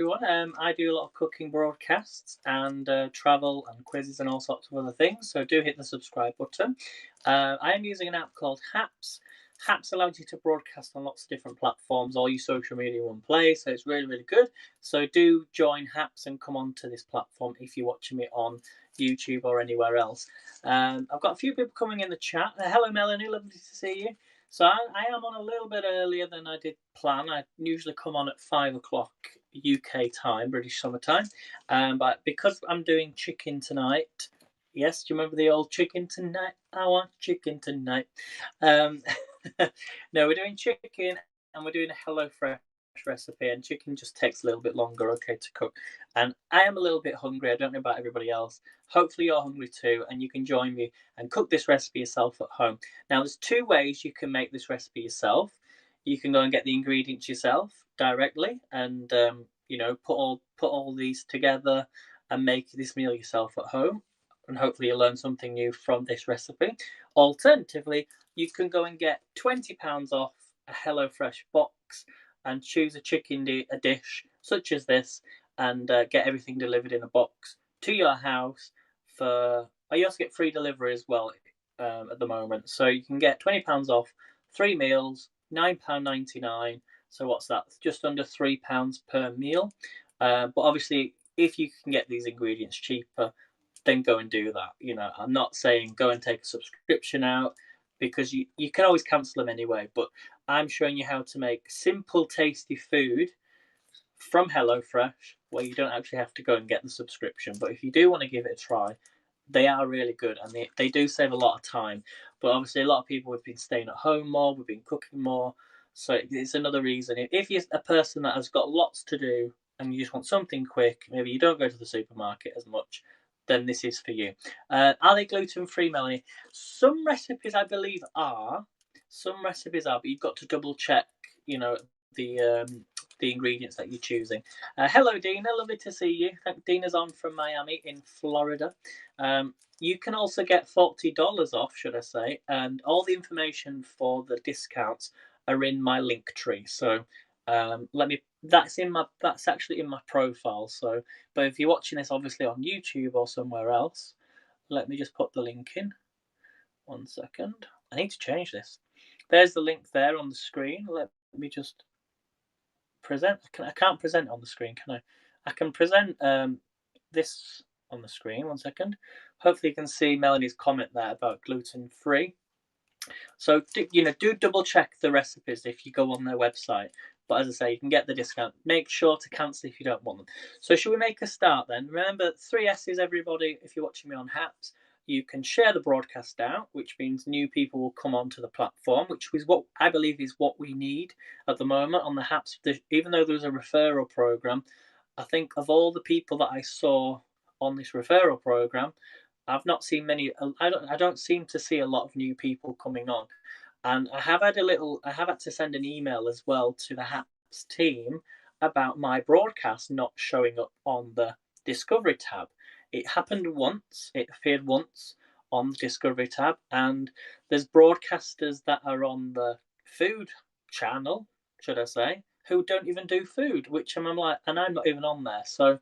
everyone. I do a lot of cooking broadcasts and travel and quizzes and all sorts of other things. So do hit the subscribe button. I am using an app called Haps. Haps allows you to broadcast on lots of different platforms, all your social media in one place. So it's really, really good. So do join Haps and come on to this platform if you're watching me on YouTube or anywhere else. I've got a few people coming in the chat. Hello, Melanie. Lovely to see you. So I am on a little bit earlier than I did plan. I usually come on at 5 o'clock UK time, British summer time. But because I'm doing chicken tonight, yes, do you remember the old chicken tonight? I want chicken tonight. No, we're doing chicken and we're doing a HelloFresh recipe, and chicken just takes a little bit longer, okay, to cook. And I am a little bit hungry. I don't know about everybody else. Hopefully you're hungry too, and you can join me and cook this recipe yourself at home. Now, there's two ways you can make this recipe yourself. You can go and get the ingredients yourself directly, and put all these together and make this meal yourself at home. And hopefully you'll learn something new from this recipe. Alternatively, you can go and get £20 off a HelloFresh box and choose a dish such as this, and get everything delivered in a box to your house for. You also get free delivery as well at the moment, so you can get £20 off 3 meals, £9.99. So what's that? Just under £3 per meal. But obviously, if you can get these ingredients cheaper, then go and do that. I'm not saying go and take a subscription out, because you can always cancel them anyway. But I'm showing you how to make simple, tasty food from HelloFresh where you don't actually have to go and get the subscription. But if you do want to give it a try, they are really good, and they do save a lot of time. But obviously, a lot of people have been staying at home more, we've been cooking more. So it's another reason. If you're a person that has got lots to do and you just want something quick, maybe you don't go to the supermarket as much, then this is for you. Are they gluten-free, Melanie? Some recipes, I believe, are. Some recipes are, but you've got to double check, the ingredients that you're choosing. Hello, Dina. Lovely to see you. Dina's on from Miami in Florida. You can also get $40 off, should I say, and all the information for the discounts are in my link tree. So that's actually in my profile. So, but if you're watching this obviously on YouTube or somewhere else, let me just put the link in. 1 second. I need to change this. There's the link there on the screen. Let me just present. I can't present on the screen, can I? I can present this on the screen. 1 second. Hopefully you can see Melanie's comment there about gluten-free. So do double check the recipes if you go on their website. But as I say, you can get the discount. Make sure to cancel if you don't want them. So should we make a start then? Remember, 3 S's, everybody. If you're watching me on Haps, you can share the broadcast out, which means new people will come onto the platform, which is what I believe is what we need at the moment on the Haps. Even though there's a referral program, I think of all the people that I saw on this referral program, I've not seen many. I don't seem to see a lot of new people coming on, and I have had to send an email as well to the Haps team about my broadcast not showing up on the Discovery tab. It happened once. It appeared once on the Discovery tab, and there's broadcasters that are on the food channel, should I say, who don't even do food, which I'm like, and I'm not even on there. So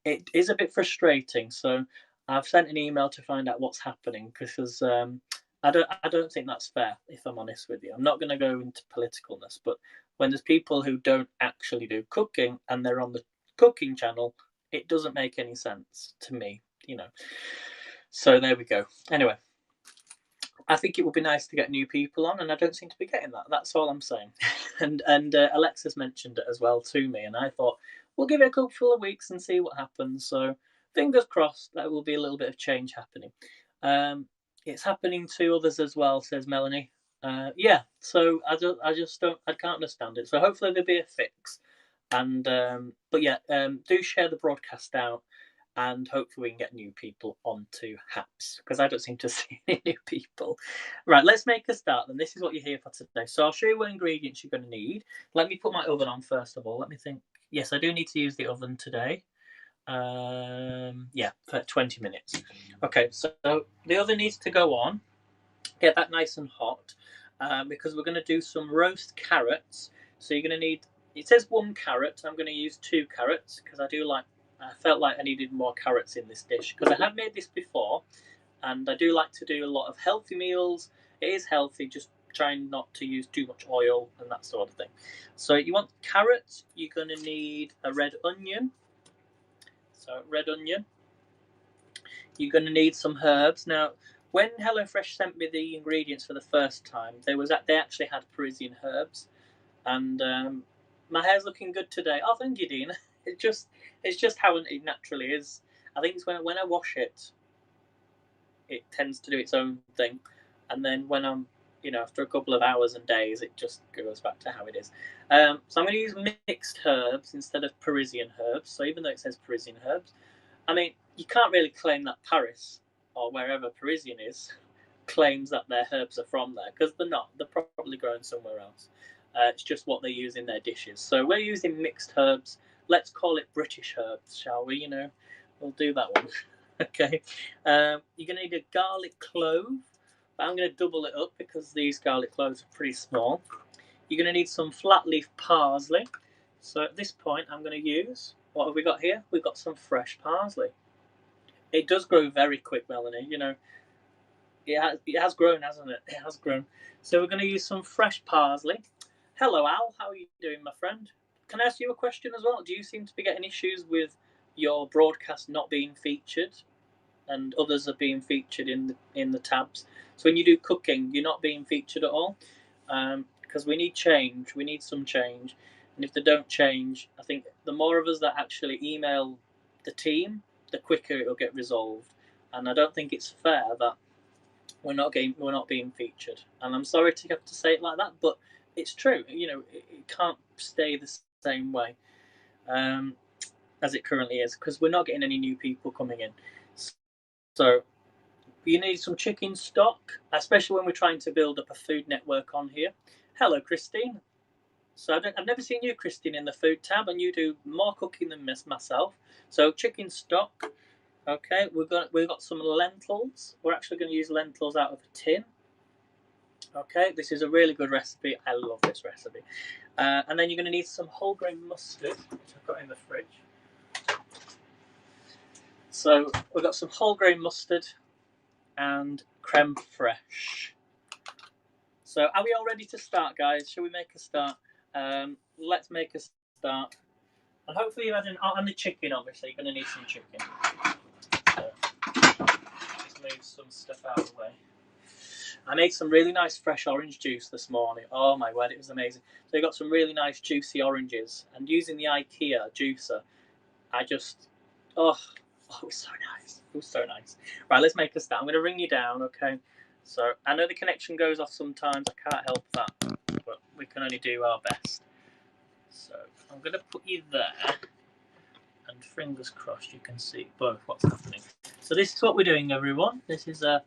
it is a bit frustrating. So I've sent an email to find out what's happening, because I don't think that's fair, if I'm honest with you. I'm not going to go into politicalness, but when there's people who don't actually do cooking and they're on the cooking channel, it doesn't make any sense to me, So there we go. Anyway, I think it would be nice to get new people on, and I don't seem to be getting that. That's all I'm saying. and Alexis mentioned it as well to me, and I thought we'll give it a couple of weeks and see what happens. So fingers crossed that will be a little bit of change happening. It's happening to others as well, says Melanie. Yeah, so I can't understand it. So hopefully there'll be a fix. And but yeah, do share the broadcast out, and hopefully we can get new people onto Haps, because I don't seem to see any new people. Right, let's make a start then. This is what you're here for today. So I'll show you what ingredients you're going to need. Let me put my oven on first of all. Let me think. Yes, I do need to use the oven today. Yeah, for 20 minutes. Okay, so the oven needs to go on. Get that nice and hot, because we're going to do some roast carrots. So you're going to need it says 1 carrot. I'm going to use 2 carrots because I felt like I needed more carrots in this dish because I have made this before, and I do like to do a lot of healthy meals. It is healthy, just trying not to use too much oil and that sort of thing. So you want carrots. You're going to need a red onion. So red onion. You're going to need some herbs. Now, when HelloFresh sent me the ingredients for the first time, they actually had Parisian herbs, and my hair's looking good today. Oh, thank you, Dean. It's just how it naturally is. I think it's when I wash it, it tends to do its own thing, and then when I'm, after a couple of hours and days, it just goes back to how it is. So I'm going to use mixed herbs instead of Parisian herbs. So even though it says Parisian herbs, I mean, you can't really claim that Paris or wherever Parisian is claims that their herbs are from there, because they're not. They're probably grown somewhere else. It's just what they use in their dishes. So we're using mixed herbs. Let's call it British herbs, shall we? We'll do that one. Okay. You're going to need a garlic clove. I'm going to double it up because these garlic cloves are pretty small. You're going to need some flat leaf parsley. So at this point, I'm going to use, what have we got here? We've got some fresh parsley. It does grow very quick, Melanie. It has grown, hasn't it? It has grown. So we're going to use some fresh parsley. Hello, Al. How are you doing, my friend? Can I ask you a question as well? Do you seem to be getting issues with your broadcast not being featured, and others are being featured in the tabs? So when you do cooking, you're not being featured at all, because we need change. We need some change, and if they don't change, I think the more of us that actually email the team, the quicker it'll get resolved. And I don't think it's fair that we're not being featured. And I'm sorry to have to say it like that, but it's true. It can't stay the same way as it currently is, because we're not getting any new people coming in. So you need some chicken stock, especially when we're trying to build up a food network on here. Hello, Christine. So I've never seen you, Christine, in the food tab, and you do more cooking than myself. So chicken stock. Okay, we've got some lentils. We're actually going to use lentils out of a tin. Okay, this is a really good recipe. I love this recipe. And then you're going to need some whole grain mustard, which I've got in the fridge. So we've got some whole grain mustard and creme fraiche. So are we all ready to start, guys? Shall we make a start? Let's make a start. And hopefully you've had and the chicken, obviously. You're going to need some chicken. So just move some stuff out of the way. I made some really nice fresh orange juice this morning. Oh my word, it was amazing. So you got some really nice juicy oranges, and using the IKEA juicer, it was so nice. It was so nice. Right, let's make a start. I'm going to ring you down, okay? So I know the connection goes off sometimes. I can't help that, but we can only do our best. So I'm going to put you there, and fingers crossed you can see both what's happening. So this is what we're doing, everyone. This is a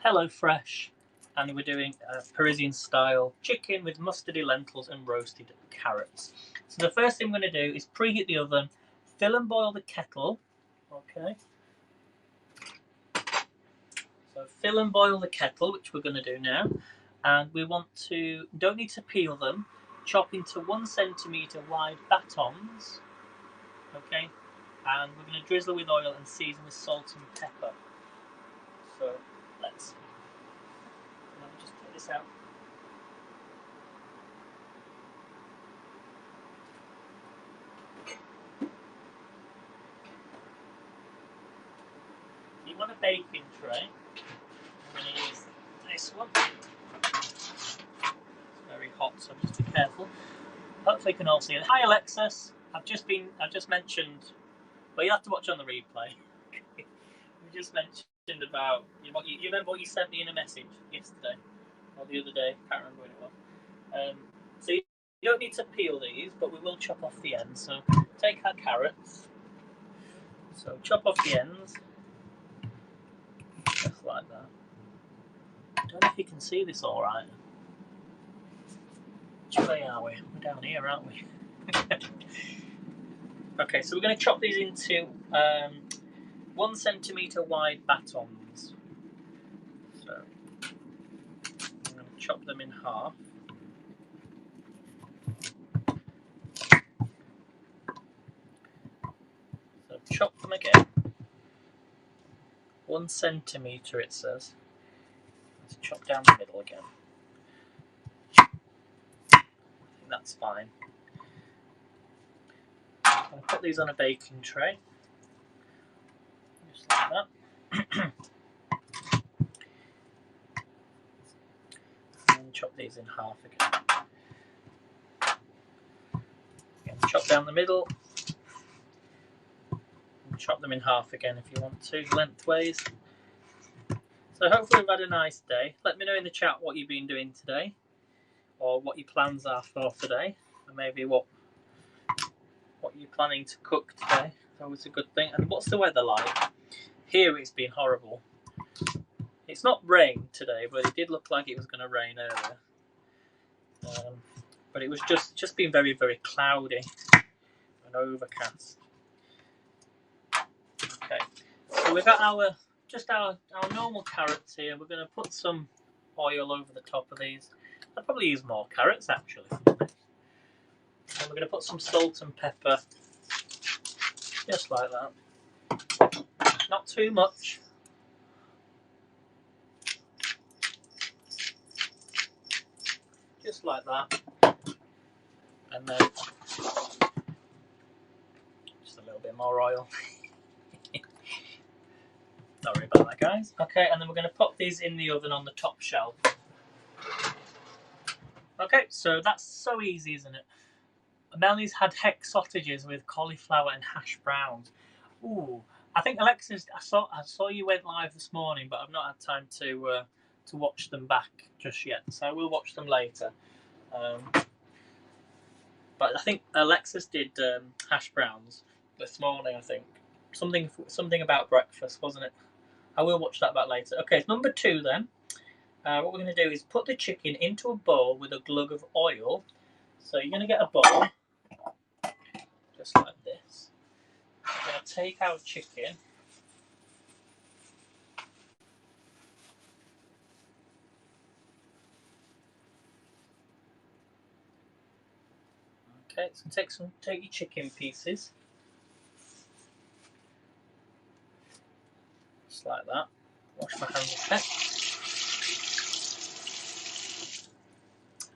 HelloFresh, and we're doing a Parisian style chicken with mustardy lentils and roasted carrots. So the first thing I'm going to do is preheat the oven, fill and boil the kettle. Okay. So fill and boil the kettle, which we're going to do now, and we don't need to peel them. Chop into 1 centimetre wide batons. Okay, and we're going to drizzle with oil and season with salt and pepper. So let me just take this out. If you want a baking tray, I'm going to use this one. It's very hot, so just be careful. Hopefully you can all see it. Hi Alexis, I've just mentioned, but you have to watch on the replay. We just mentioned about, you remember what you sent me in a message yesterday or the other day? Can't remember when it was. So you don't need to peel these, but we will chop off the ends. So take our carrots. So chop off the ends, just like that. I don't know if you can see this all right. Which way are we? We're down here, aren't we? Okay, so we're going to chop these into 1 centimetre wide batons. So I'm going to chop them in half. chop them again. 1 centimetre it says. Let's chop down the middle again. I think that's fine. I'm going to put these on a baking tray. Just like that. And chop these in half again. Chop down the middle. And chop them in half again if you want to, lengthways. So hopefully we've had a nice day. Let me know in the chat what you've been doing today, or what your plans are for today, and maybe what you're planning to cook today. It's always a good thing. And what's the weather like? Here it's been horrible. It's not rained today, but it did look like it was going to rain earlier. But it was just been very, very cloudy and overcast. Okay, so we've got our normal carrots here. We're going to put some oil over the top of these. I'll probably use more carrots actually. And we're going to put some salt and pepper, just like that. Not too much. Just like that. And then just a little bit more oil. Sorry about that, guys. Okay, and then we're going to pop these in the oven on the top shelf. Okay, so that's so easy, isn't it? Melanie's had hex sausages with cauliflower and hash browns. Ooh, I think Alexis, I saw you went live this morning, but I've not had time to watch them back just yet. So I will watch them later. But I think Alexis did hash browns this morning. I think something about breakfast, wasn't it? I will watch that back later. Okay, number 2 then. What we're going to do is put the chicken into a bowl with a glug of oil. So you're going to get a bowl, just like this. We're going to take our chicken. Okay, so take your chicken pieces. Just like that. Wash my hands a bit.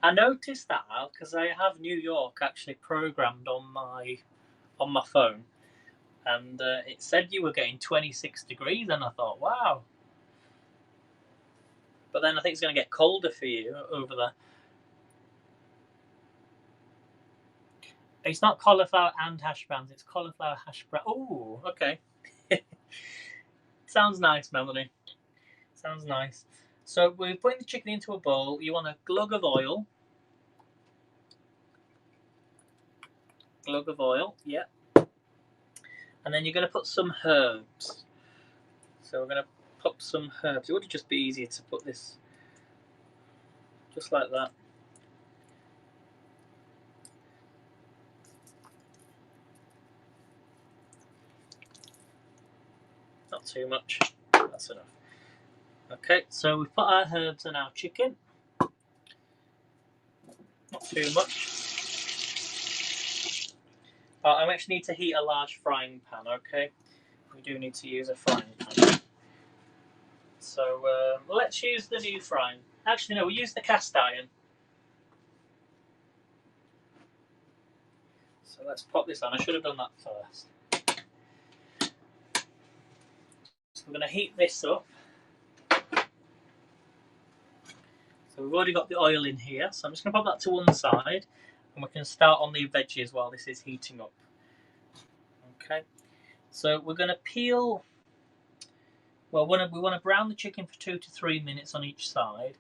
I noticed that, Al, because I have New York actually programmed on my phone, and it said you were getting 26 degrees, and I thought, wow. But then I think it's going to get colder for you over there. It's not cauliflower and hash browns, it's cauliflower hash brown. Oh, okay. Sounds nice, Melanie. Sounds nice. So we're putting the chicken into a bowl. You want a glug of oil. Glug of oil, yeah. And then you're going to put some herbs. So we're going to put some herbs. It would just be easier to put this just like that. Not too much. That's enough. Okay, so we've put our herbs and our chicken. Not too much. I actually need to heat a large frying pan, okay? We do need to use a frying pan. So let's use the new frying. Actually, no, we'll use the cast iron. So let's pop this on. I should have done that first. So we're going to heat this up. So we've already got the oil in here. So I'm just going to pop that to one side. And we can start on the veggies while this is heating up. Okay. So we're going to peel. Well, we want to brown the chicken for 2 to 3 minutes on each side.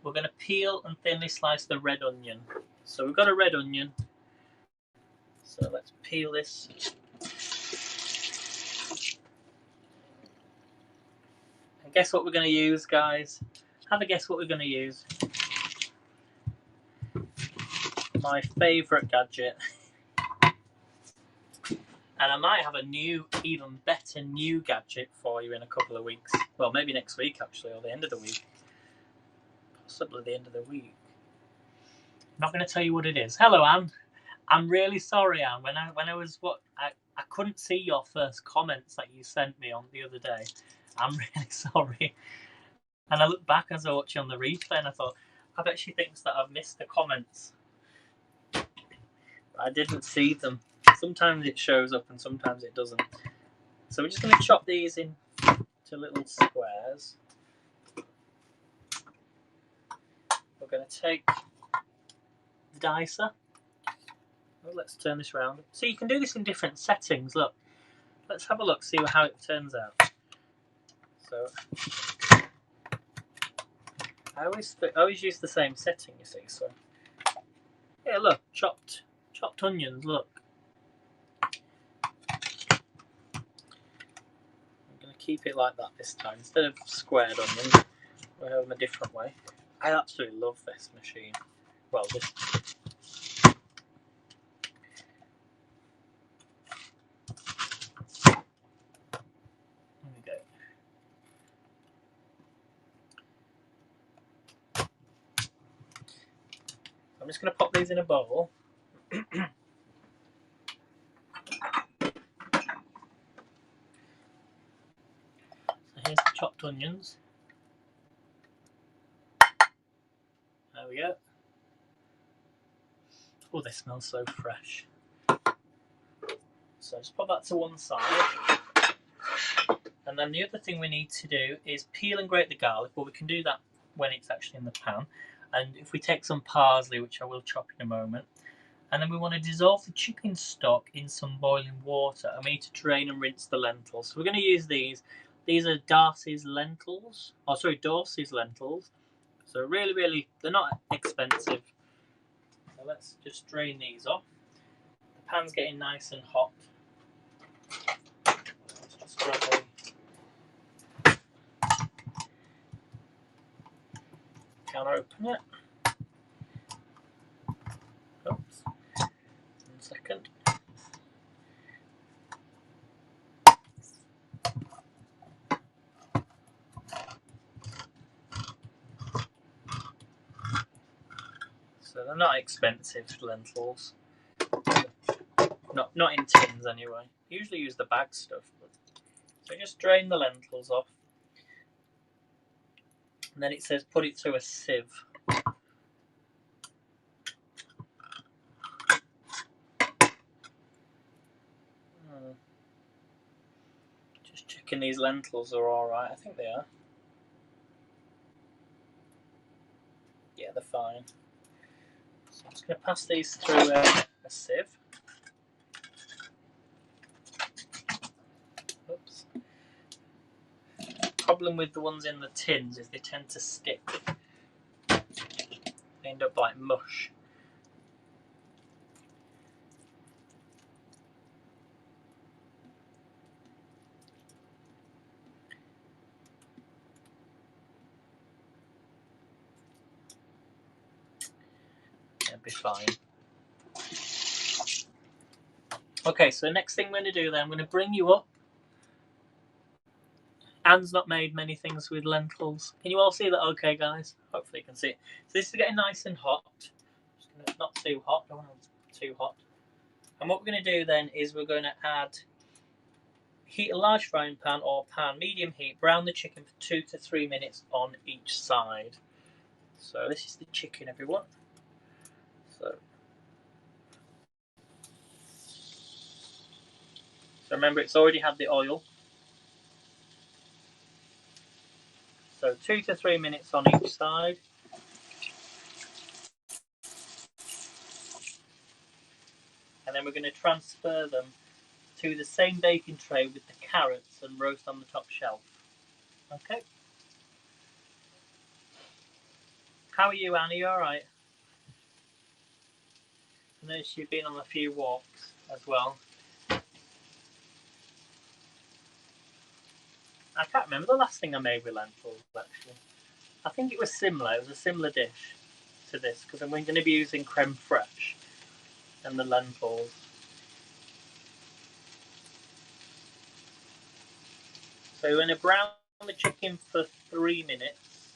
We're going to peel and thinly slice the red onion. So we've got a red onion. So let's peel this. And guess what we're going to use, guys? Have a guess what we're going to use. My favourite gadget. And I might have a new, even better new gadget for you in a couple of weeks. Well, maybe next week actually, or the end of the week. Possibly the end of the week. I'm not going to tell you what it is. Hello, Anne. I'm really sorry, Anne. When I was I couldn't see your first comments that you sent me on the other day. I'm really sorry. And I looked back as I watched on the replay and I thought, I bet she thinks that I've missed the comments. I didn't see them. Sometimes it shows up and sometimes it doesn't. So we're just going to chop these into little squares. We're going to take the dicer. Well, let's turn this around. So you can do this in different settings. Look, let's have a look, see how it turns out. So I always use the same setting, you see. So yeah, look, chopped onions. Look, I'm going to keep it like that this time instead of squared onions. We'll have them a different way. I absolutely love this machine. Well, this. There we go. I'm just going to pop these in a bowl. So here's the chopped onions. There we go. Oh, they smell so fresh. So just put that to one side. And then the other thing we need to do is peel and grate the garlic, but we can do that when it's actually in the pan. And if we take some parsley, which I will chop in a moment, and then we want to dissolve the chicken stock in some boiling water, and we need to drain and rinse the lentils. So we're going to use these. These are Darcy's lentils. Oh, sorry, Dorsey's lentils. So really, they're not expensive. So let's just drain these off. The pan's getting nice and hot. Let's just grab can open it. Oops. 1 second. So they're not expensive lentils. Not in tins anyway. Usually use the bag stuff. So just drain the lentils off. And then it says put it through a sieve. Just checking these lentils are alright. I think they are. Yeah, they're fine. So I'm just going to pass these through a sieve. Oops. Problem with the ones in the tins is they tend to stick. They end up like mush. It'll be fine. Okay, so the next thing we're going to do then, I'm going to bring you up. Anne's not made many things with lentils. Can you all see that okay, guys? Hopefully you can see it. So this is getting nice and hot. Just gonna, not too hot, don't want it too hot. And what we're going to do then is we're going to heat a large frying pan or pan, medium heat, brown the chicken for 2 to 3 minutes on each side. So this is the chicken, everyone. So remember, it's already had the oil. So 2 to 3 minutes on each side. And then we're going to transfer them to the same baking tray with the carrots and roast on the top shelf. Okay. How are you, Annie? You alright? I noticed you've been on a few walks as well. I can't remember the last thing I made with lentils, actually. I think it was similar. It was a similar dish to this, because I'm going to be using creme fraiche and the lentils. So we're going to brown the chicken for 3 minutes.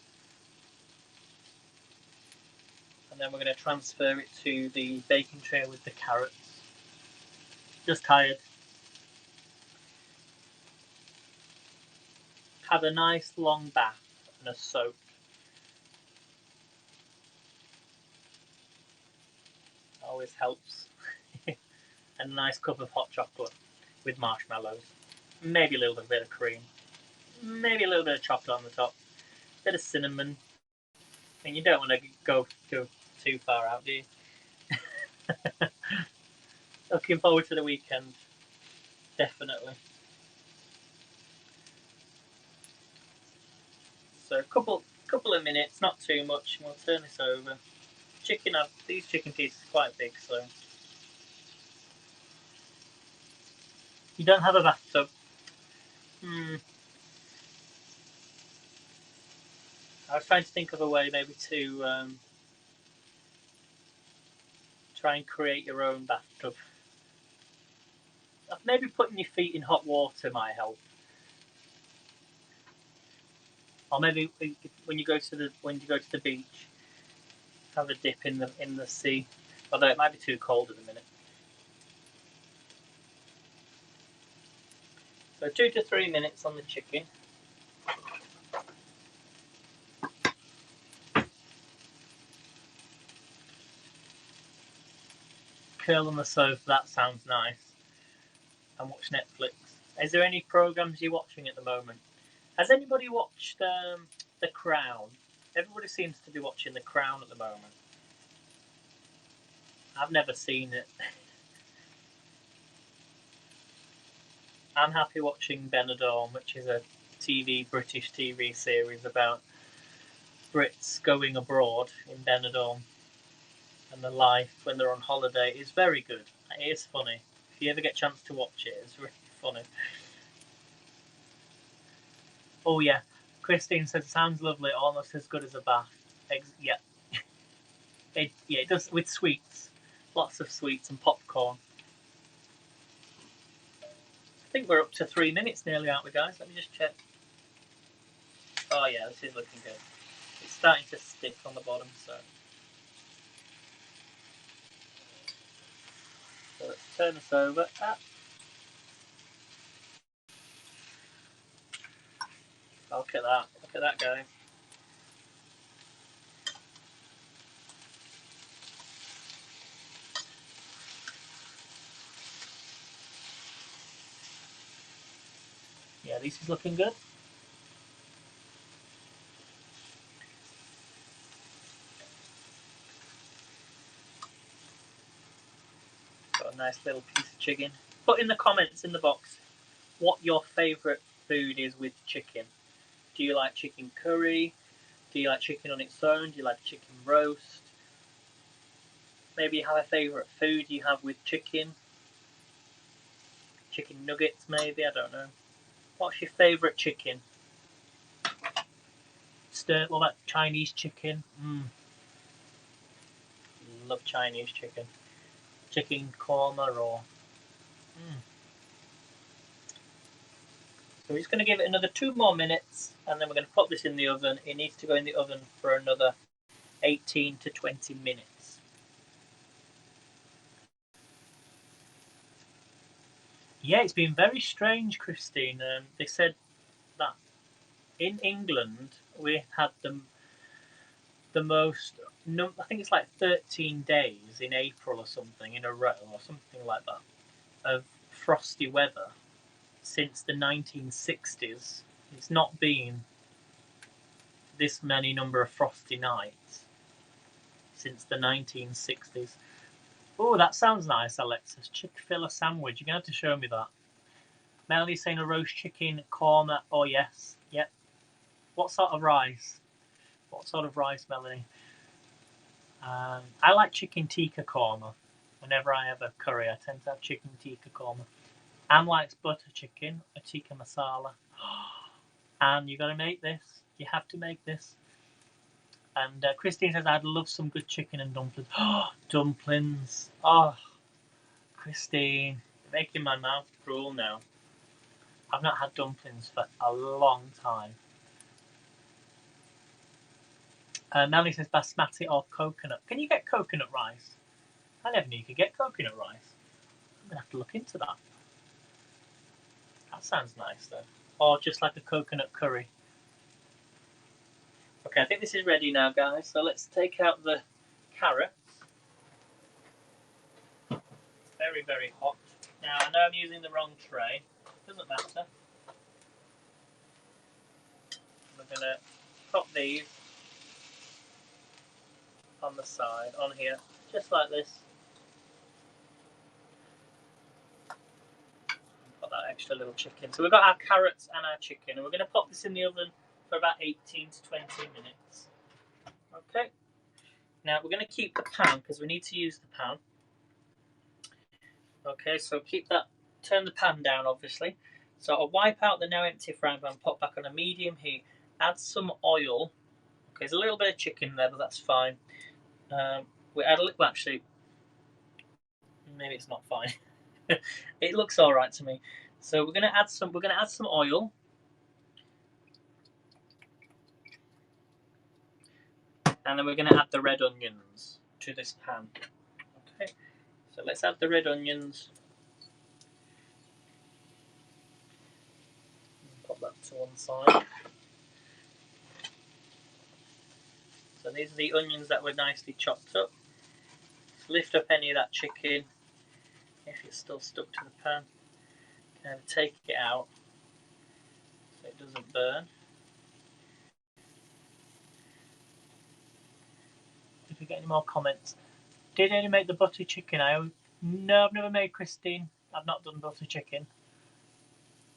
And then we're going to transfer it to the baking tray with the carrots. Just tired. have a nice long bath and a soak. Always helps. And a nice cup of hot chocolate with marshmallows. Maybe a little bit of cream. Maybe a little bit of chocolate on the top. A bit of cinnamon. And you don't want to go too far out, do you? Looking forward to the weekend. Definitely. So a couple of minutes, not too much, and we'll turn this over. These chicken pieces are quite big, so you don't have a bathtub. I was trying to think of a way maybe to try and create your own bathtub. Maybe putting your feet in hot water might help. Or maybe when you go to the beach, have a dip in the sea. Although it might be too cold at the minute. So 2 to 3 minutes on the chicken. Curl on the sofa, that sounds nice. And watch Netflix. Is there any programs you're watching at the moment? Has anybody watched The Crown? Everybody seems to be watching The Crown at the moment. I've never seen it. I'm happy watching Benidorm, which is a British TV series about Brits going abroad in Benidorm and the life when they're on holiday. It's very good. It is funny. If you ever get a chance to watch it, it's really funny. Oh yeah, Christine says, sounds lovely, almost as good as a bath. Yeah. It does, with sweets. Lots of sweets and popcorn. I think we're up to 3 minutes nearly, aren't we, guys? Let me just check. Oh yeah, this is looking good. It's starting to stick on the bottom, so let's turn this over. Look at that. Look at that, guys. Yeah, this is looking good. Got a nice little piece of chicken. Put in the comments in the box what your favourite food is with chicken. Do you like chicken curry? Do you like chicken on its own? Do you like chicken roast? Maybe you have a favourite food you have with chicken. Chicken nuggets, maybe, I don't know. What's your favourite chicken? What about Chinese chicken? Love Chinese chicken. Chicken korma or... So we're just going to give it another 2 more minutes, and then we're going to pop this in the oven. It needs to go in the oven for another 18 to 20 minutes. Yeah, it's been very strange, Christine. They said that in England we had the most, I think it's like 13 days in April or something in a row or something like that of frosty weather since the 1960s. It's not been this many number of frosty nights since the 1960s. Oh, that sounds nice, Alexis. Chick-fil-A sandwich. You're going to have to show me that. Melanie's saying a roast chicken korma. Oh, yes. Yep. What sort of rice? What sort of rice, Melanie? I like chicken tikka korma. Whenever I have a curry, I tend to have chicken tikka korma. Anne likes butter chicken, a tikka masala. And you got to make this. You have to make this. And Christine says, I'd love some good chicken and dumplings. Dumplings. Oh, Christine, you're making my mouth drool now. I've not had dumplings for a long time. Melanie says basmati or coconut. Can you get coconut rice? I never knew you could get coconut rice. I'm going to have to look into that. That sounds nice, though. or just like a coconut curry. Okay, I think this is ready now, guys. So let's take out the carrots. Very, very hot. Now, I know I'm using the wrong tray. Doesn't matter. We're going to pop these on the side, on here, just like this. Put that extra little chicken. So we've got our carrots and our chicken, and we're going to pop this in the oven for about 18 to 20 minutes. Okay. Now we're going to keep the pan because we need to use the pan. Okay, so keep that, turn the pan down obviously. So I'll wipe out the now empty frying pan, put back on a medium heat, add some oil. Okay, there's a little bit of chicken there, but that's fine. We add a little, well, actually, maybe it's not fine. It looks all right to me. So we're gonna add some oil. And then we're going to add the red onions to this pan. Okay, so let's add the red onions. Put that to one side. So these are the onions that were nicely chopped up. Just lift up any of that chicken if it's still stuck to the pan. And take it out so it doesn't burn. If we get any more comments. Did any make the butter chicken? No, I've never made, Christine. I've not done butter chicken.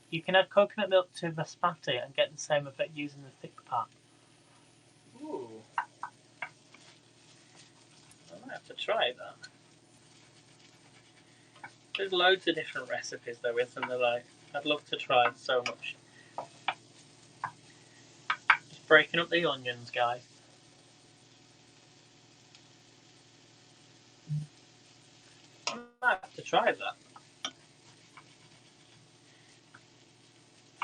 You can add coconut milk to basmati and get the same effect using the thick part. Ooh. I might have to try that. There's loads of different recipes though with them that I'd love to try so much. Just breaking up the onions, guys. I might have to try that.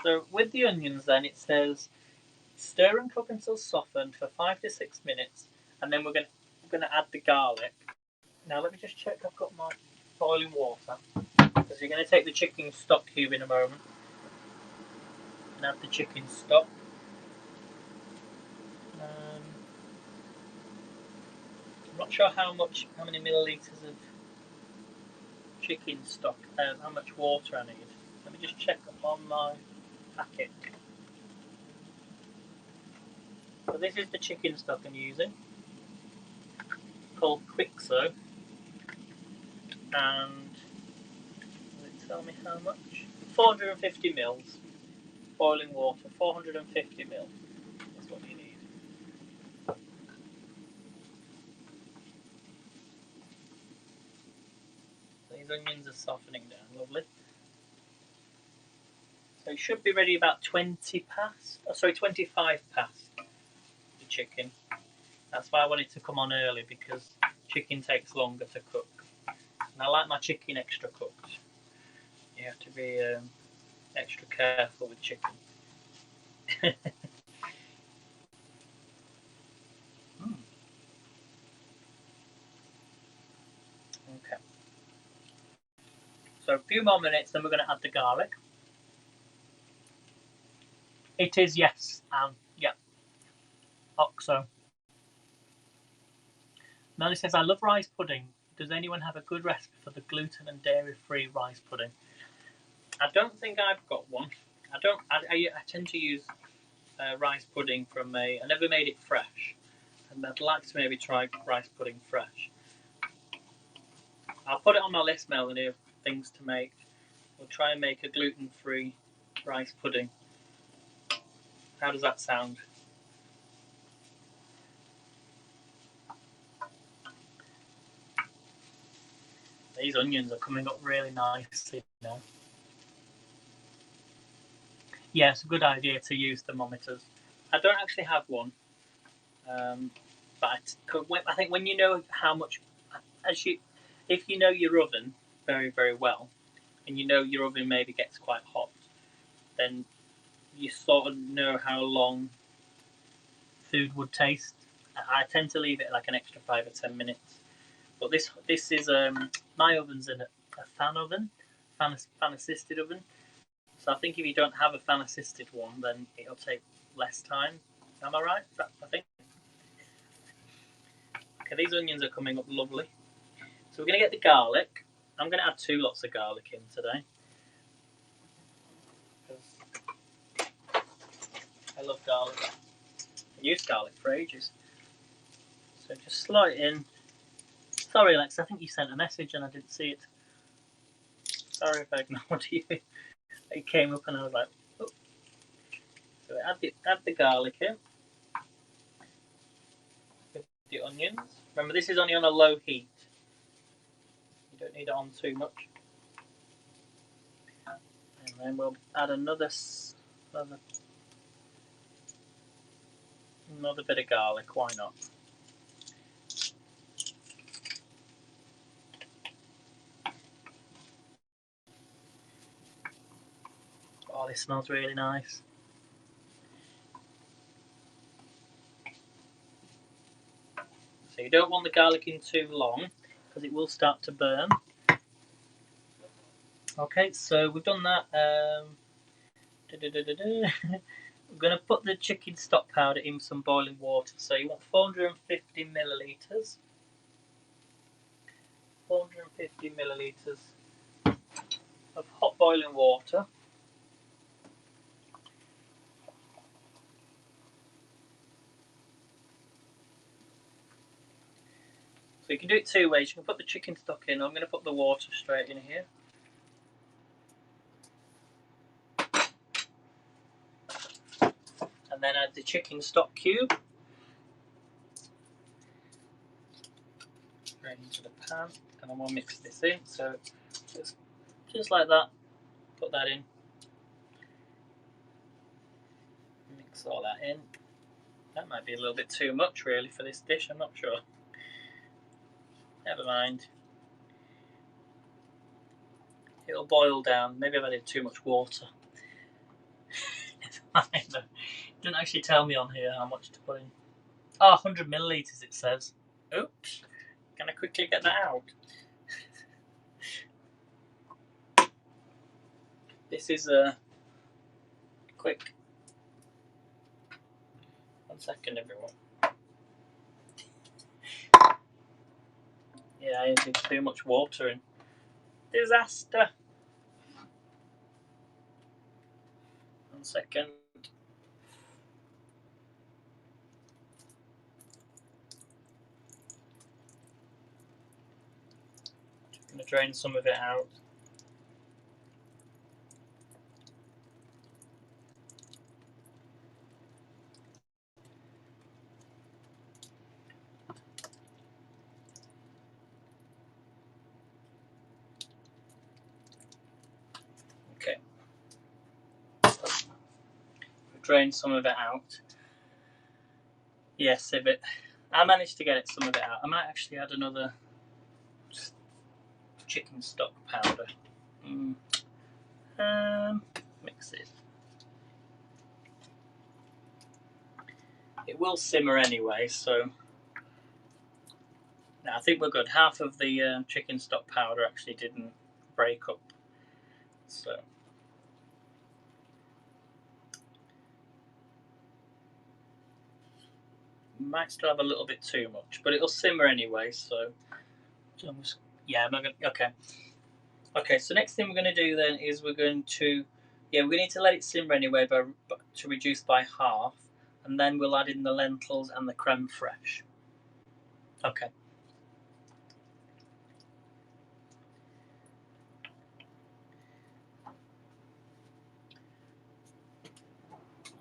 So with the onions then it says stir and cook until softened for 5 to 6 minutes, and then we're going to add the garlic. Now let me just check I've got my boiling water, because you're going to take the chicken stock cube in a moment and add the chicken stock. I'm not sure how many millilitres of chicken stock, how much water I need. Let me just check on my packet. So this is the chicken stock I'm using, called Quixo, and does it tell me how much? 450 mils boiling water. 450 mils is what you need. These onions are softening down, lovely. So it should be ready about 25 past the chicken. That's why I wanted to come on early, because chicken takes longer to cook. And I like my chicken extra cooked. You have to be extra careful with chicken. Okay. So a few more minutes, then we're going to add the garlic. It is, yes, yeah. Oxo. Melanie says, I love rice pudding. Does anyone have a good recipe for the gluten and dairy-free rice pudding? I don't think I've got one. I tend to use rice pudding from I never made it fresh, and I'd like to maybe try rice pudding fresh. I'll put it on my list, Melanie, of things to make. We'll try and make a gluten-free rice pudding. How does that sound? These onions are coming up really nicely now. Yeah, it's a good idea to use thermometers. I don't actually have one, but I think when you know how much, if you know your oven very, very well, and you know your oven maybe gets quite hot, then you sort of know how long food would taste. I tend to leave it like an extra 5 or 10 minutes. But this is my oven's in a fan oven, fan assisted oven. So I think if you don't have a fan assisted one, then it'll take less time. Am I right? I think. Okay, these onions are coming up lovely. So we're going to get the garlic. I'm going to add 2 lots of garlic in today. I love garlic. I've used garlic for ages. So just slot it in. Sorry, Alex, I think you sent a message and I didn't see it. Sorry if I ignored you. It came up and I was like, oh. So add the garlic in. With the onions. Remember, this is only on a low heat. You don't need it on too much. And then we'll add another bit of garlic. Why not? Oh, this smells really nice. So you don't want the garlic in too long because it will start to burn. Okay, so we've done that. We're going to put the chicken stock powder in some boiling water. So you want 450 millilitres. 450 millilitres of hot boiling water. So you can do it 2 ways. You can put the chicken stock in. I'm going to put the water straight in here. And then add the chicken stock cube. Straight into the pan. And then we'll mix this in. So just like that. Put that in. Mix all that in. That might be a little bit too much really for this dish. I'm not sure. Never mind. It'll boil down. Maybe I've added too much water. It's fine. It doesn't actually tell me on here how much to put in. Oh, 100 millilitres it says. Oops. Can I quickly get that out? This is a quick. 1 second, everyone. Yeah, I added too much water in. Disaster. 1 second. Just going to drain some of it out. Okay. Drain some of it out. Yes, if it. I managed to get some of it out. I might actually add another chicken stock powder. Mix it. It will simmer anyway, so no, I think we're good. Half of the chicken stock powder actually didn't break up, so might still have a little bit too much, but it'll simmer anyway. So yeah, I'm not gonna. Okay. So next thing we're going to do then is we're going to we need to let it simmer anyway, to reduce by half, and then we'll add in the lentils and the creme fraiche. Okay.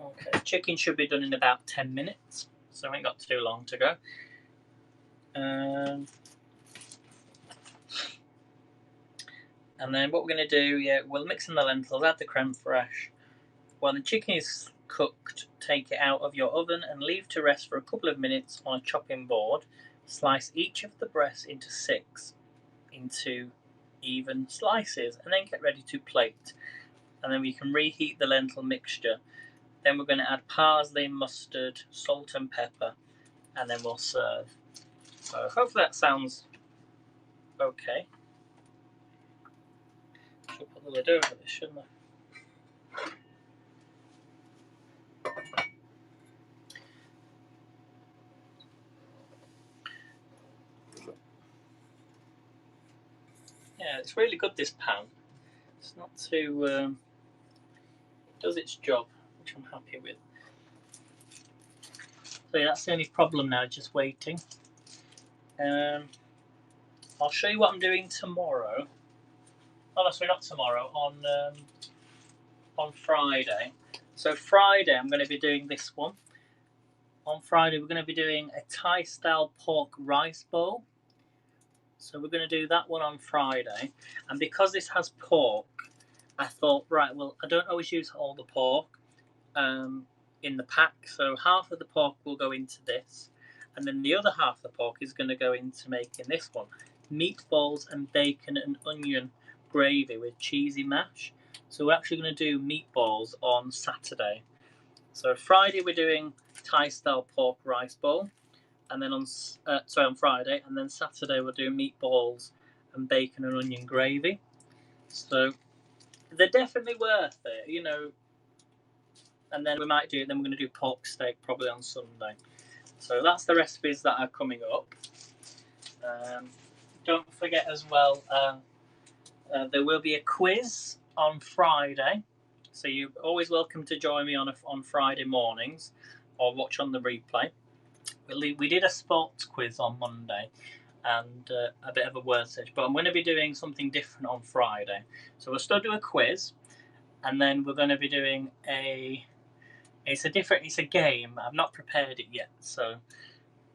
Okay, chicken should be done in about 10 minutes, so I ain't got too long to go. And then what we're going to do, we'll mix in the lentils, add the creme fraiche. When the chicken is cooked, take it out of your oven and leave to rest for a couple of minutes on a chopping board. Slice each of the breasts into 6 into even slices, and then get ready to plate. And then we can reheat the lentil mixture. Then we're going to add parsley, mustard, salt and pepper, and then we'll serve. So hopefully that sounds okay. Should put the lid over this, shouldn't I? Yeah, it's really good, this pan. It's not too... it does its job, which I'm happy with. So yeah, that's the only problem now, just waiting. I'll show you what I'm doing tomorrow. Oh, no, sorry, not tomorrow, on Friday. So Friday, I'm going to be doing this one. On Friday, we're going to be doing a Thai-style pork rice bowl. So we're going to do that one on Friday. And because this has pork, I thought, right, well, I don't always use all the pork in the pack. So half of the pork will go into this. And then the other half of the pork is going to go into making this one. Meatballs and bacon and onion gravy with cheesy mash. So we're actually going to do meatballs on Saturday. So Friday we're doing Thai-style pork rice bowl. And then on Friday, and then Saturday we'll do meatballs and bacon and onion gravy. So they're definitely worth it, you know. And then we might do. Then we're going to do pork steak probably on Sunday. So that's the recipes that are coming up. Don't forget as well, there will be a quiz on Friday. So you're always welcome to join me on Friday mornings, or watch on the replay. We did a sports quiz on Monday and a bit of a word search, but I'm going to be doing something different on Friday. So we'll still do a quiz, and then we're going to be doing it's a game. I've not prepared it yet, so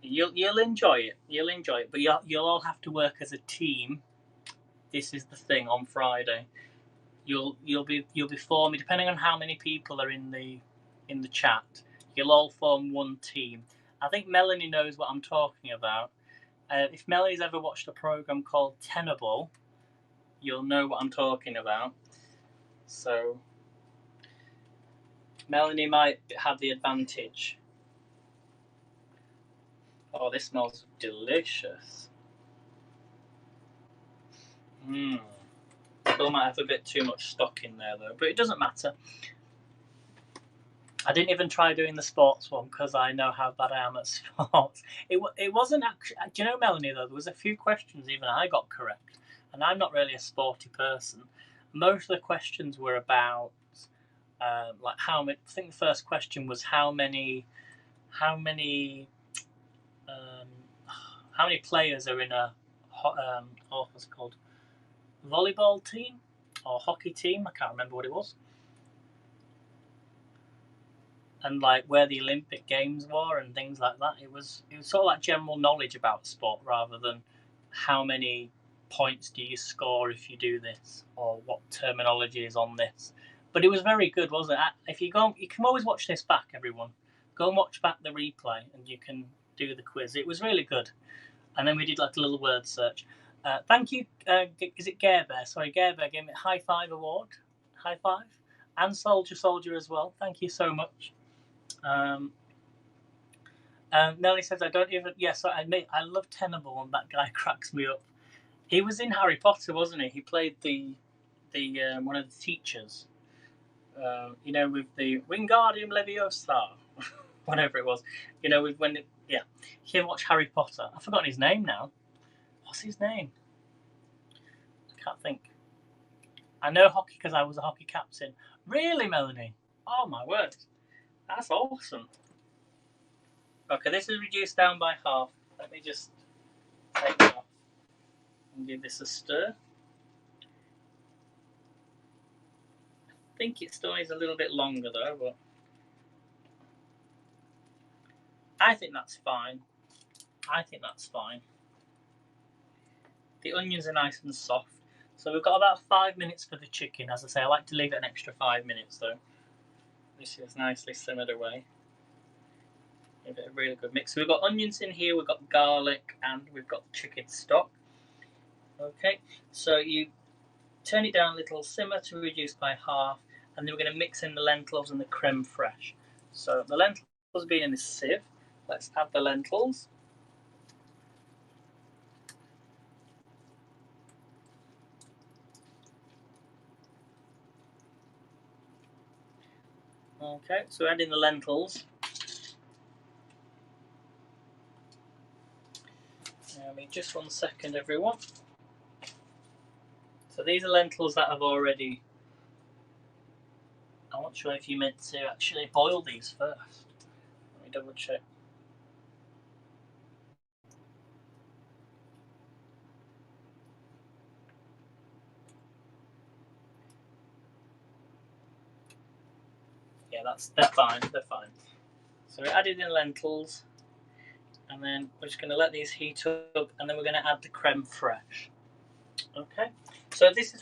you'll enjoy it. You'll enjoy it, but you'll all have to work as a team. This is the thing on Friday. You'll be forming, depending on how many people are in the chat. You'll all form one team. I think Melanie knows what I'm talking about. If Melanie's ever watched a program called Tenable, you'll know what I'm talking about. So Melanie might have the advantage. Oh, this smells delicious. Still might have a bit too much stock in there though, but it doesn't matter. I didn't even try doing the sports one because I know how bad I am at sports. It wasn't actually. Do you know, Melanie, though, there was a few questions even I got correct, and I'm not really a sporty person. Most of the questions were about like how many. I think the first question was how many players are in a what's it called, volleyball team or hockey team? I can't remember what it was. And like where the Olympic Games were and things like that. It was sort of like general knowledge about sport rather than how many points do you score if you do this or what terminology is on this. But it was very good, wasn't it? If you go, you can always watch this back, everyone. Go and watch back the replay and you can do the quiz. It was really good. And then we did like a little word search. Thank you. Is it Gerber? Sorry, Gerber gave me a high five award. High five. And Soldier as well. Thank you so much. Nelly says I don't even. Yes, I admit I love Tenable, and that guy cracks me up. He was in Harry Potter, wasn't he? He played the one of the teachers. You know, with the Wingardium Leviosa, whatever it was. You know, with when yeah, he watched Harry Potter. I've forgotten his name now. What's his name? I can't think. I know hockey because I was a hockey captain. Really, Melanie? Oh my word, that's awesome. Okay, this is reduced down by half. Let me just take it off and give this a stir. I think it still needs a little bit longer though, but I think that's fine. I think that's fine. The onions are nice and soft. So we've got about 5 minutes for the chicken. As I say, I like to leave it an extra 5 minutes though. This is nicely simmered away. Give it a really good mix. So we've got onions in here, we've got garlic, and we've got chicken stock. Okay, so you turn it down a little, simmer to reduce by half, and then we're going to mix in the lentils and the creme fraiche. So the lentils have been in this sieve. Let's add the lentils. Okay, so add in the lentils. Just 1 second, everyone. So these are lentils that have already... I'm not sure if you meant to actually boil these first. Let me double check. Yeah, they're fine. They're fine. So we added in lentils, and then we're just going to let these heat up, and then we're going to add the creme fraiche. Okay. So this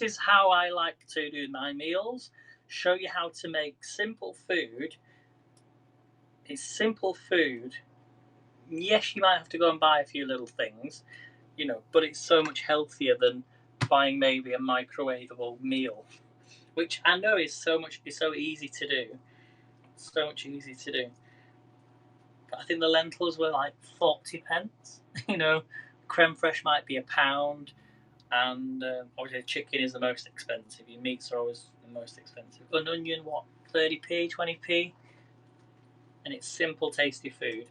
is how I like to do my meals. Show you how to make simple food. It's simple food. Yes, you might have to go and buy a few little things, you know, but it's so much healthier than buying maybe a microwavable meal, which I know is so easy to do. So much easy to do. But I think the lentils were like 40p. You know, creme fraiche might be £1, and obviously chicken is the most expensive. Your meats are always the most expensive. An onion, what, 30p, 20p? And it's simple, tasty food.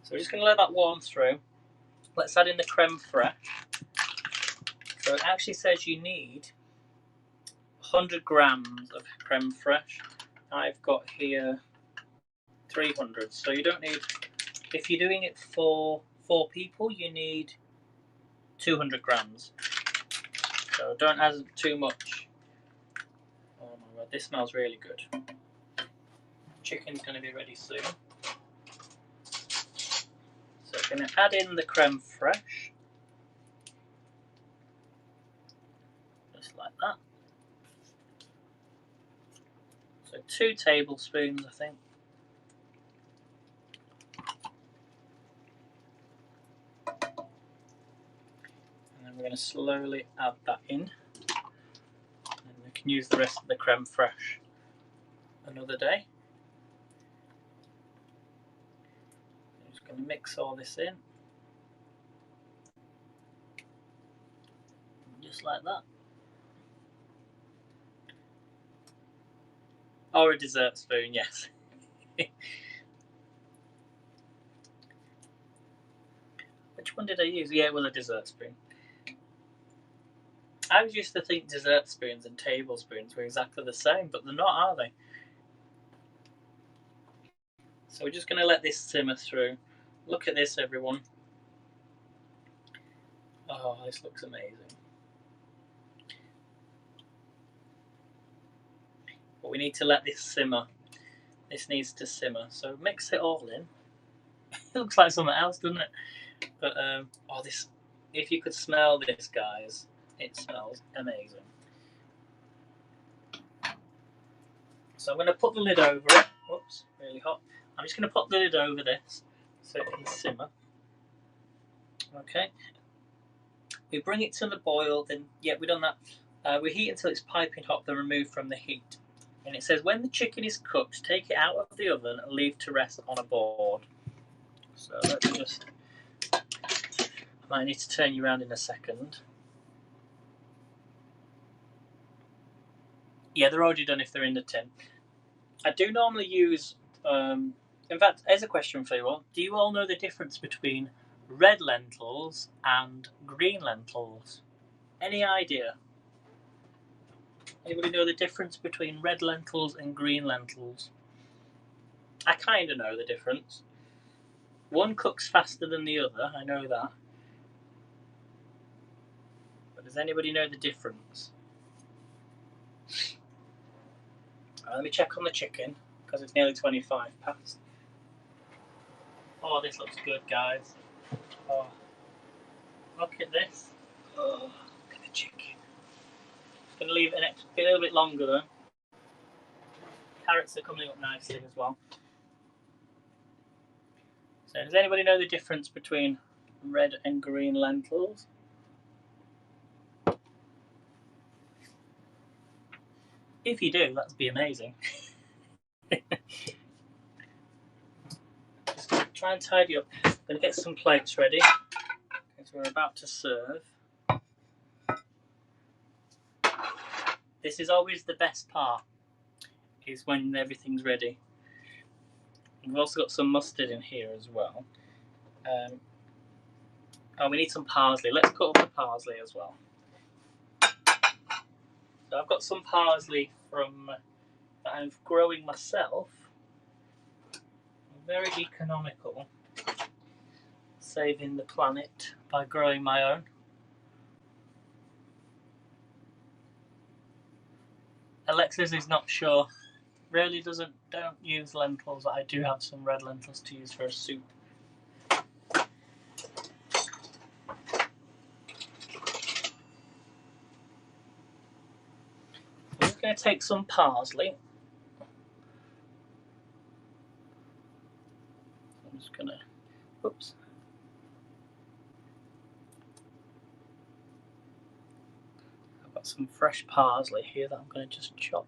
So we're just going to let that warm through. Let's add in the creme fraiche. So it actually says you need 100 grams of creme fraiche. I've got here 300. So you don't need, if you're doing it for 4 people, you need 200 grams. So don't add too much. Oh my god, this smells really good. Chicken's going to be ready soon. So we're going to add in the creme fraiche. Just like that. So 2 tablespoons, I think. And then we're going to slowly add that in. And we can use the rest of the creme fraiche another day. I'm just going to mix all this in. Just like that. Or a dessert spoon, yes. Which one did I use? Yeah, it was a dessert spoon. I always used to think dessert spoons and tablespoons were exactly the same, but they're not, are they? So we're just going to let this simmer through. Look at this, everyone. Oh, this looks amazing. But we need to let this simmer. This needs to simmer. So mix it all in. It looks like something else, doesn't it? But oh, this! If you could smell this, guys, it smells amazing. So I'm going to put the lid over it. Whoops, really hot. I'm just going to put the lid over this so it can simmer. Okay. We bring it to the boil. Then, yeah, we've done that. We heat until it's piping hot, then remove from the heat. And it says when the chicken is cooked, take it out of the oven and leave to rest on a board. So let's just. I might need to turn you around in a second. Yeah, they're already done if they're in the tin. I do normally use. In fact, here's a question for you all. Do you all know the difference between red lentils and green lentils? Any idea? Anybody know the difference between red lentils and green lentils? I kind of know the difference. One cooks faster than the other, I know that. But does anybody know the difference? Let me check on the chicken, because it's nearly 25 past. Oh, this looks good, guys. Oh, look at this. Oh, look at the chicken. Just going to leave it a little bit longer though. Carrots are coming up nicely as well. So does anybody know the difference between red and green lentils? If you do, that'd be amazing. Just try and tidy up. I'm going to get some plates ready because we're about to serve. This is always the best part, is when everything's ready. We've also got some mustard in here as well. Oh, we need some parsley. Let's cut up the parsley as well. So I've got some parsley from that I'm growing myself. Very economical, saving the planet by growing my own. Alexis is not sure. Really don't use lentils. I do have some red lentils to use for a soup. I'm just going to take some parsley. I'm just going to, whoops. I've got some fresh parsley here that I'm going to just chop.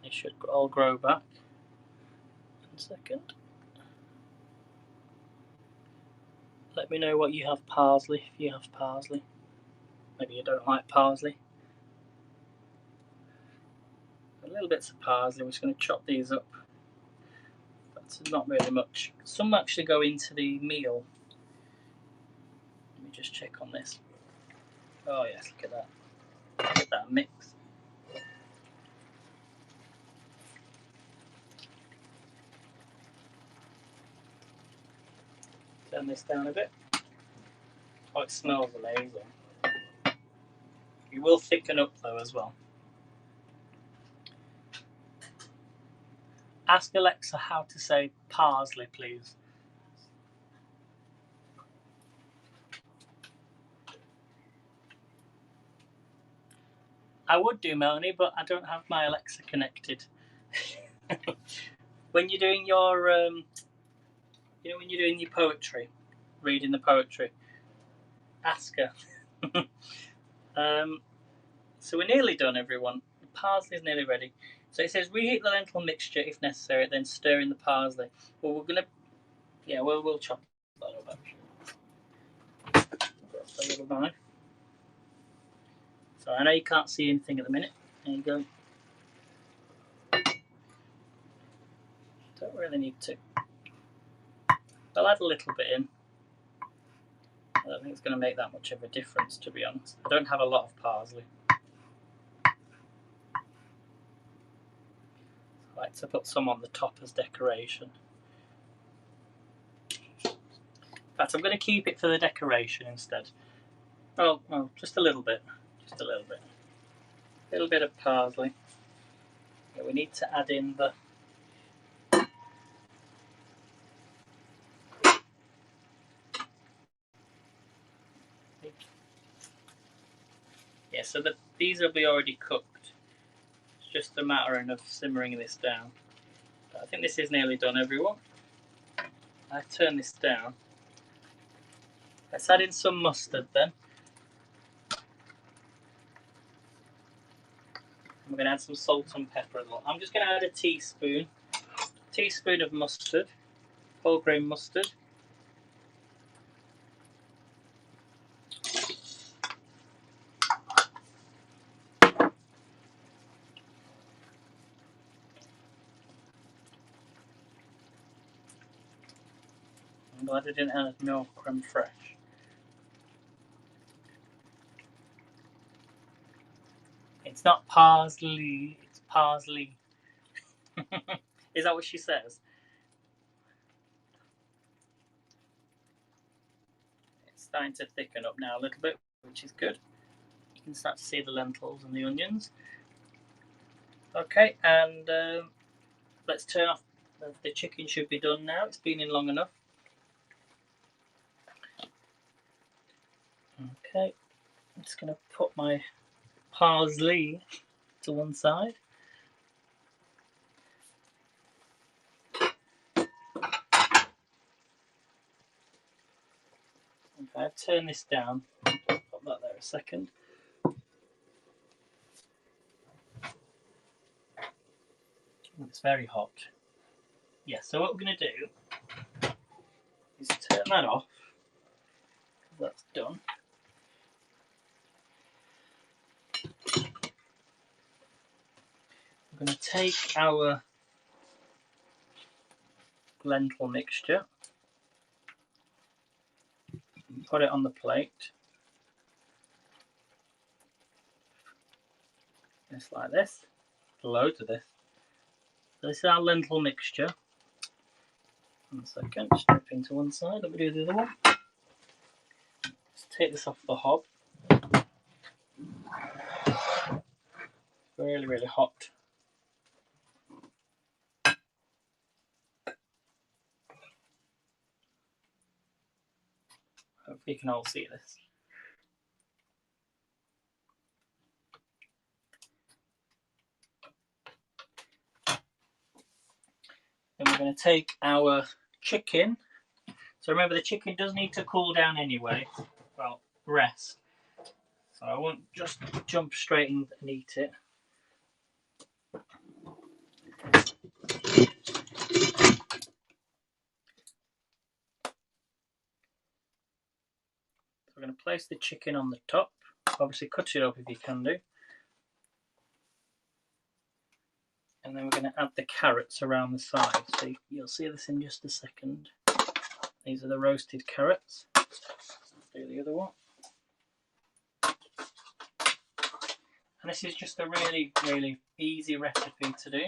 They should all grow back. 1 second. Let me know what you have parsley, if you have parsley. Maybe you don't like parsley. A little bits of parsley. We're just going to chop these up. That's not really much. Some actually go into the meal. Let me just check on this. Oh yes, look at that. Look at that mix. Turn this down a bit. Oh, it smells amazing. You will thicken up though as well. Ask Alexa how to say parsley, please. I would do, Melanie, but I don't have my Alexa connected. When you're doing your, you know, when you're doing your poetry, reading the poetry, ask her. So we're nearly done, everyone. The parsley is nearly ready. So it says reheat the lentil mixture if necessary, then stir in the parsley. Well, we're gonna, yeah, we'll chop that up actually. Got a little knife. So I know you can't see anything at the minute. There you go. Don't really need to. I'll add a little bit in. I don't think it's going to make that much of a difference, to be honest. I don't have a lot of parsley. I like to put some on the top as decoration. In fact, I'm going to keep it for the decoration instead. Oh, well, just a little bit. Just a little bit. A little bit of parsley. Yeah, we need to add in the... Yeah, so these will be already cooked. It's just a matter of simmering this down. But I think this is nearly done, everyone. I turn this down. Let's add in some mustard then. I'm going to add some salt and pepper as well. I'm just going to add a teaspoon of mustard, whole grain mustard. I'm glad I didn't add no creme fraiche. It's not parsley, it's parsley. Is that what she says? It's starting to thicken up now a little bit, which is good. You can start to see the lentils and the onions. Okay, and let's turn off. The chicken should be done now. It's been in long enough. Okay, I'm just going to put my parsley to one side. Okay, I've turned this down. Put that there a second. It's very hot. Yeah, so what we're going to do is turn that off. That's done. We're going to take our lentil mixture and put it on the plate. Just like this. Loads of this. So this is our lentil mixture. 1 second, strip into one side. Let me do the other one. Let's take this off the hob. Really, really hot. Hopefully you can all see this. Then we're going to take our chicken. So remember, the chicken does need to cool down anyway. Well, rest. So I won't just jump straight in and eat it. So we're going to place the chicken on the top. Obviously cut it up if you can do. And then we're going to add the carrots around the side. So you'll see this in just a second. These are the roasted carrots. Let's do the other one. And this is just a really, really easy recipe to do.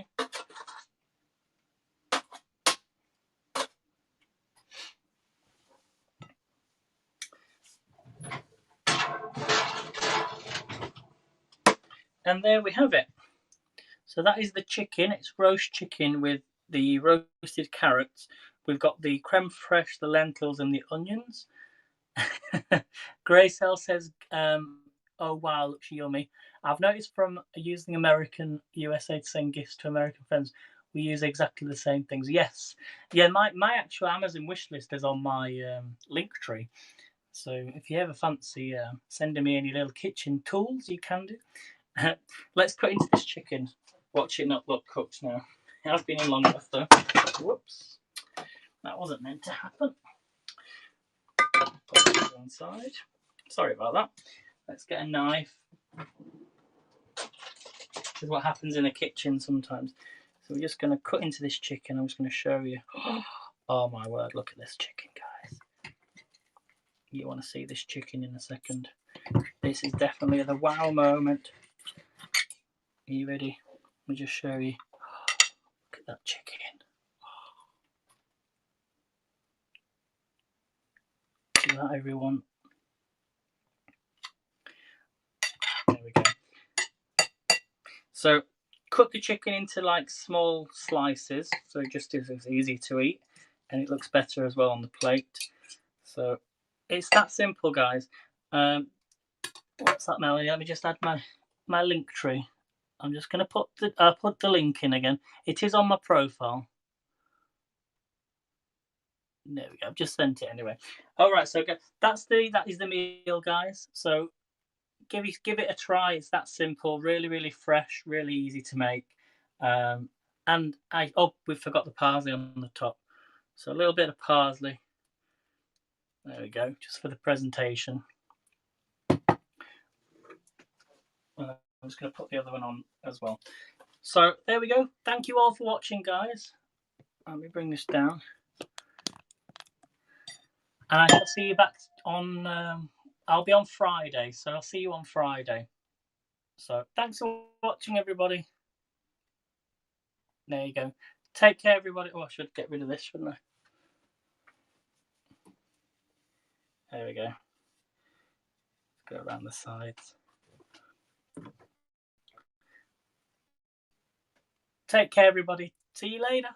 And there we have it. So that is the chicken. It's roast chicken with the roasted carrots. We've got the creme fraiche, the lentils, and the onions. Gracel says, oh wow, looks yummy. I've noticed from using American USA to send gifts to American friends, we use exactly the same things. Yes. Yeah, my actual Amazon wish list is on my link tree. So if you ever fancy sending me any little kitchen tools, you can do. Let's cut into this chicken. Watch it not look cooked now. It has been in long enough though. Whoops. That wasn't meant to happen. Put it to one side. Sorry about that. Let's get a knife. This is what happens in a kitchen sometimes. So we're just going to cut into this chicken. I'm just going to show you. Oh my word, look at this chicken, guys. You want to see this chicken in a second. This is definitely the wow moment. Are you ready? Let me just show you. Look at that chicken. See that, everyone? There we go. So cut the chicken into like small slices, so it just is easy to eat, and it looks better as well on the plate. So it's that simple, guys. What's that, Melanie? Let me just add my link tree. I'm just going to put the link in again. It is on my profile. There we go. I've just sent it anyway. All right, so that is the meal, guys. So give it a try. It's that simple, really, really fresh, really easy to make. And we forgot the parsley on the top. So a little bit of parsley. There we go, just for the presentation. I'm just going to put the other one on as well. So there we go. Thank you all for watching, guys. Let me bring this down. And I shall see you back on, I'll be on Friday, so I'll see you on Friday. So thanks for watching, everybody. There you go. Take care, everybody. Oh, I should get rid of this, shouldn't I? There we go. Go around the sides. Take care, everybody. See you later.